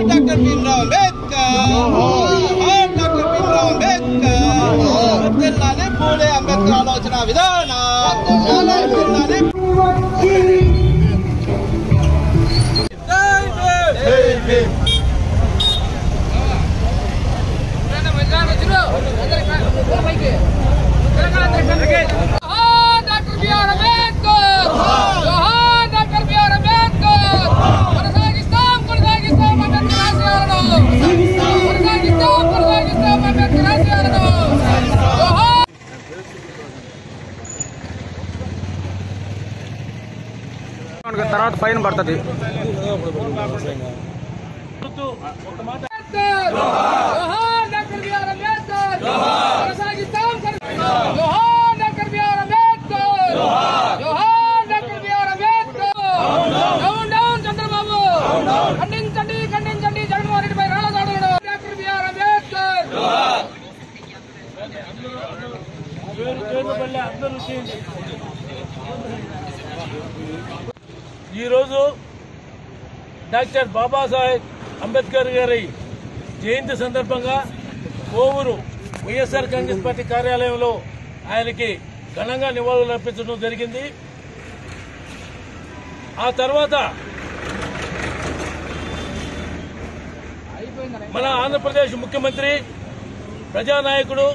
Doctor Bhimrao Ambedkar पूले Ambedkar आलोचना विधान తర్వాత ఫైన్ పడుతుంది. చంద్రబాబు ఖండించండి ఖండించండి జగన్మోహన్ రెడ్డిపై రాళ్ల దాడులను. Doctor B R Ambedkar. ఈరోజు డాక్టర్ బాబాసాహెబ్ అంబేద్కర్ గారి జయంతి సందర్భంగా కోవూరు వైఎస్ఆర్ కాంగ్రెస్ పార్టీ కార్యాలయంలో ఆయనకి ఘనంగా నివాళులు అర్పించడం జరిగింది. ఆ తర్వాత మన ఆంధ్రప్రదేశ్ ముఖ్యమంత్రి, ప్రజానాయకుడు,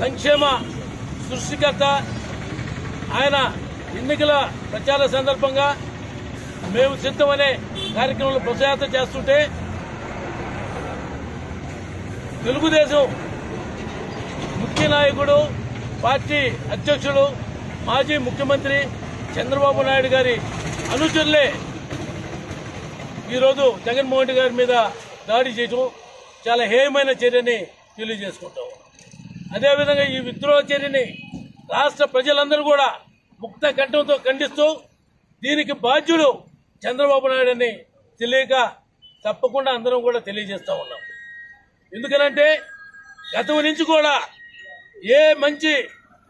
సంక్షేమ సృష్టికర్త ఆయన ఎన్నికల ప్రచార సందర్భంగా మేము సిద్ధమనే కార్యక్రమంలో ప్రచారం చేస్తుంటే తెలుగుదేశం ముఖ్య నాయకుడు, పార్టీ అధ్యక్షుడు, మాజీ ముఖ్యమంత్రి చంద్రబాబు నాయుడు గారి అనుచరులే ఈరోజు జగన్మోహన్ రెడ్డి గారి మీద దాడి చేయడం చాలా హేయమైన చర్యని తెలియజేసుకుంటాం. అదేవిధంగా ఈ విద్రోహ చర్యని రాష్ట్ర ప్రజలందరూ కూడా ముక్త కంఠంతో ఖండిస్తూ దీనికి బాధ్యుడు చంద్రబాబు నాయుడు అని తెలియక తప్పకుండా అందరం కూడా తెలియజేస్తా ఉన్నాం. ఎందుకనంటే గతం నుంచి కూడా ఏ మంచి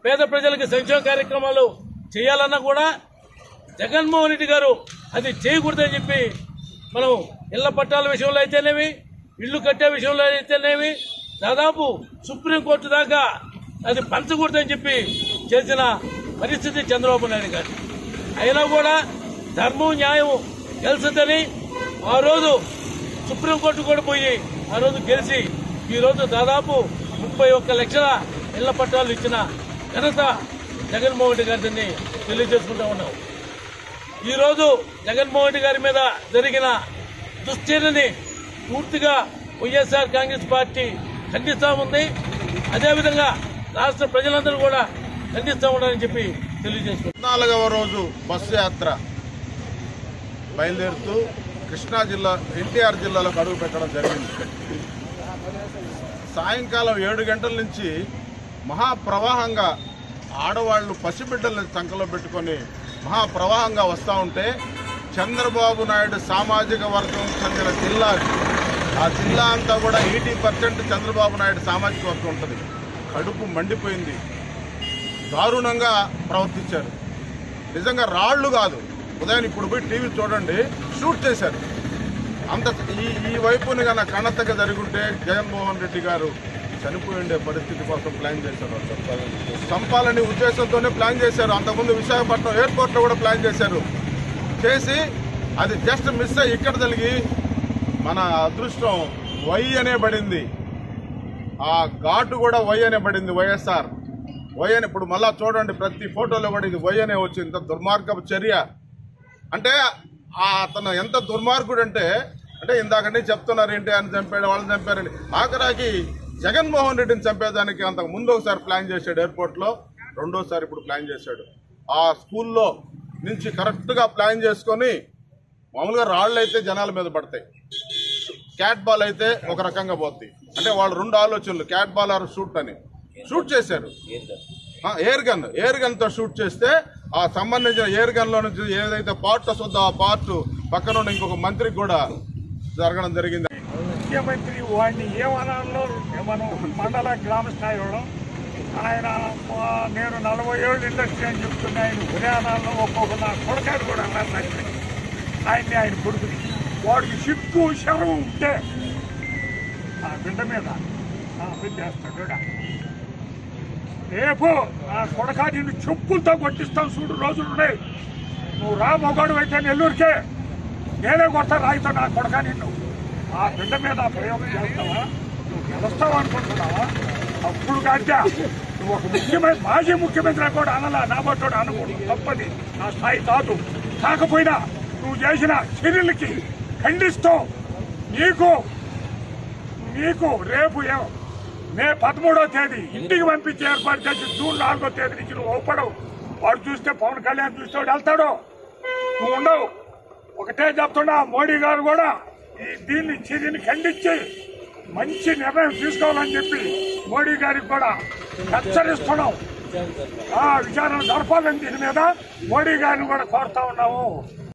పేద ప్రజలకు సంక్షేమ కార్యక్రమాలు చేయాలన్నా కూడా జగన్మోహన్ రెడ్డి గారు అది చేయకూడదని చెప్పి మనం ఇళ్ల పట్టాల విషయంలో అయితేనేమి, ఇళ్లు కట్టే విషయంలో అయితేనేమి దాదాపు సుప్రీంకోర్టు దాకా అది పంచకూడదని చెప్పి చేసిన పరిస్థితి చంద్రబాబు నాయుడు గారు. అయినా కూడా ధర్మం న్యాయం గెలుస్తుందని ఆ రోజు సుప్రీంకోర్టు కూడా పోయి ఆ రోజు గెలిచి ఈరోజు దాదాపు 31 లక్షల ఇళ్ల పట్టాలు ఇచ్చిన ఘనత జగన్మోహన్ రెడ్డి గారిని తెలియజేసుకుంటా ఉన్నాం. ఈరోజు జగన్మోహన్ రెడ్డి గారి మీద జరిగిన దుశ్చర్యని పూర్తిగా వైఎస్ఆర్ కాంగ్రెస్ పార్టీ ఖండిస్తా ఉంది. అదేవిధంగా రాష్ట్ర ప్రజలందరూ కూడా ఖండిస్తా ఉన్నారని చెప్పి తెలియజేసుకుంటాం. 14వ రోజు బస్సు యాత్ర బయలుదేరుతూ కృష్ణా జిల్లా ఎన్టీఆర్ జిల్లాలోకి అడుగు పెట్టడం జరిగింది. సాయంకాలం 7 గంటల నుంచి మహాప్రవాహంగా ఆడవాళ్లు పసిబిడ్డల్ని సంకలో పెట్టుకొని మహాప్రవాహంగా వస్తూ ఉంటే చంద్రబాబు నాయుడు సామాజిక వర్గం చెందిన జిల్లా, ఆ జిల్లా అంతా కూడా 80% చంద్రబాబు నాయుడు సామాజిక వర్గం ఉంటుంది. కడుపు మండిపోయింది. దారుణంగా ప్రవర్తించారు. నిజంగా రాళ్లు కాదు, ఉదయం ఇప్పుడు పోయి టీవీ చూడండి, షూట్ చేశారు. అంత ఈ వైపుని కన్నా కన్నతగా జరుగుంటే జగన్మోహన్ రెడ్డి గారు చనిపోయి ఉండే పరిస్థితి కోసం ప్లాన్ చేశారు. చంపాలని ఉద్దేశంతోనే ప్లాన్ చేశారు. అంతకుముందు విశాఖపట్నం ఎయిర్పోర్ట్లో కూడా ప్లాన్ చేశారు. చేసి అది జస్ట్ మిస్ అయ్యి ఇక్కడ తగిలి మన అదృష్టం వై అనే పడింది. ఆ ఘాటు కూడా వై అనే పడింది. వైఎస్ఆర్ వై అని ఇప్పుడు మళ్ళా చూడండి, ప్రతి ఫోటోలో కూడా ఇది వై అనే వచ్చింది. ఇంత దుర్మార్గపు చర్య అంటే అతను ఎంత దుర్మార్గుడు అంటే ఇందాకంటే చెప్తున్నారు ఏంటి అని చంపాడు, వాళ్ళని చంపారని. ఆఖరాకి జగన్మోహన్ రెడ్డిని చంపేదానికి అంతకు ముందు ఒకసారి ప్లాన్ చేశాడు ఎయిర్పోర్ట్లో, రెండోసారి ఇప్పుడు ప్లాన్ చేశాడు. ఆ స్కూల్లో నుంచి కరెక్ట్గా ప్లాన్ చేసుకొని, మామూలుగా రాళ్ళు అయితే జనాల మీద పడతాయి, క్యాట్ బాల్ అయితే ఒక రకంగా పోతాయి. అంటే వాళ్ళు రెండు ఆలోచనలు, క్యాట్ బాల్ ఆర్ షూట్ అని షూట్ చేశారు. ఎయిర్ గన్ తో షూట్ చేస్తే ఆ సంబంధించిన ఎయిర్ గన్ లో నుంచి ఏదైతే పార్ట్ వస్తుందో ఆ పార్ట్ పక్కన ఉన్న ఇంకొక మంత్రికి కూడా జరగడం జరిగింది. ముఖ్యమంత్రి వాడిని ఏమనాలో మనం మండల గ్రామ స్థాయిలో ఆయన నేను 40 ఏళ్ళు ఇండస్ట్రీ అని చెప్తున్నా. ఆయన హర్యానాలో ఒక్కొక్క నా కొడకాడు కూడా అన్నారు నాకు. ఆయన కొడుకుని వాడికి సిగ్గు శరం ఉంటే ఆ బిడ్డ మీద పెట్టేస్తాడు. రేపు ఆ కొడకా నిన్ను చెప్పులతో కొట్టిస్తాను చూడు రోజులున్నాయి. నువ్వు రా మొగాడు అయితే నెల్లూరుకే నేనే కొడతా రాయితో నా కొడకా నిన్ను. ఆ బిడ్డ మీద ప్రయోగం చేస్తావా? నువ్వు గెలుస్తావు అనుకుంటున్నావా? అప్పుడు కాదా నువ్వు ఒక ముఖ్యమంత్రి మాజీ ముఖ్యమంత్రి కూడా అనలా నా బట్టోడు అనకూడదు. తప్పది, నా స్థాయి కాదు. కాకపోయినా నువ్వు చేసిన చర్యలకి ఖండిస్తూ నీకు రేపు మే 13వ తేదీ ఇంటికి పంపించి ఏర్పాటు చేసి జూన్ 4వ తేదీ నుంచి నువ్వు ఒప్పడవు. వాడు చూస్తే పవన్ కళ్యాణ్ చూస్తే వెళ్తాడు, నువ్వు ఉండవు. ఒకటే చెప్తున్నా, మోడీ గారు కూడా దీన్ని చర్యని ఖండించి మంచి నిర్ణయం తీసుకోవాలని చెప్పి మోడీ గారికి కూడా హెచ్చరిస్తున్నాం. విచారణ జరపాలని దీని మీద మోడీ గారిని కూడా కోరుతా ఉన్నాము.